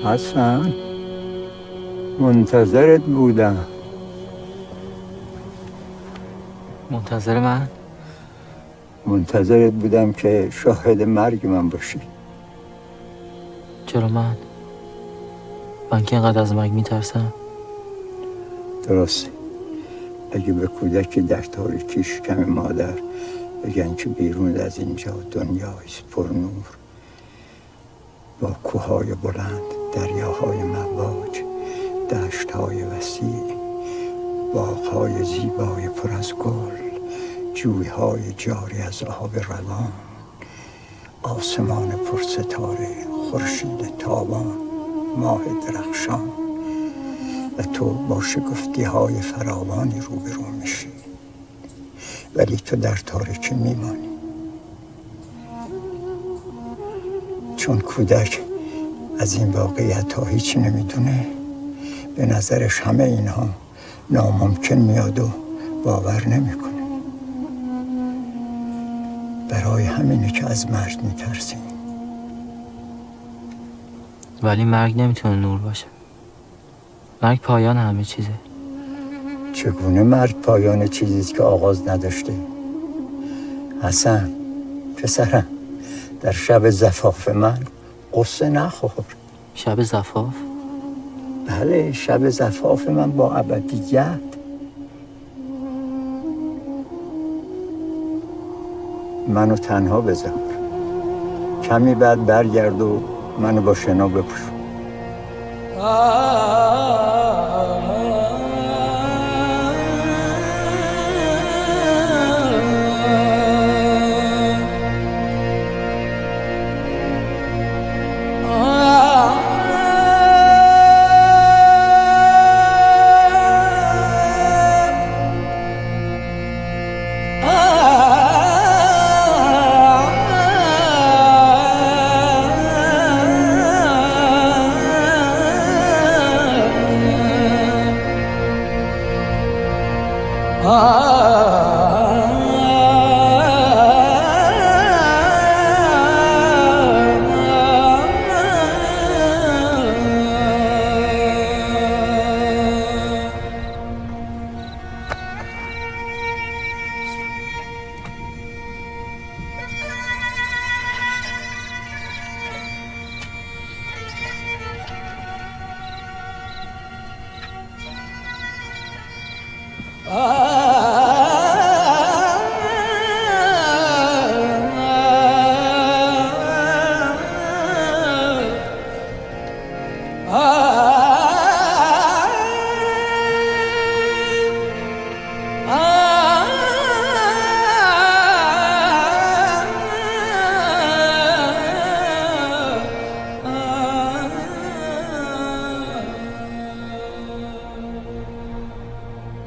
حسن، منتظرت بودم. منتظر من؟ منتظرت بودم که شاهد مرگ من باشی. چرا من که اینقدر از مرگ میترسم؟ درسته. اگه به کودکی در تاریکی شکم مادر بگن که بیرون از اینجا دنیایست پر نور، با کوههای بلند، دریاهای مواج، دشتهای وسیع، باغهای زیبای پر از گل، جویهای جاری از آب روان، آسمان پر ستاره، خورشید تابان، ماه درخشان، و تو با شگفتی‌های فراوانی روبرو میشی، ولی تو در تاریکی میمانی. چون کودک از این واقعیت ها هیچ نمیدونه، به نظرش همه اینها ناممکن میاد و باور نمیکنه. برای همینه که از مرگ میترسیم. ولی مرگ نمیتونه نور باشه. مرگ پایان همه چیزه. چگونه مرگ پایان چیزیست که آغاز نداشته؟ حسن پسرم، در شب زفاف من قصه نخور. شب زفاف؟ بله، شب زفاف من با ابدیت. منو تنها بذار، کمی بعد برگرد و منو با شنا بپوش.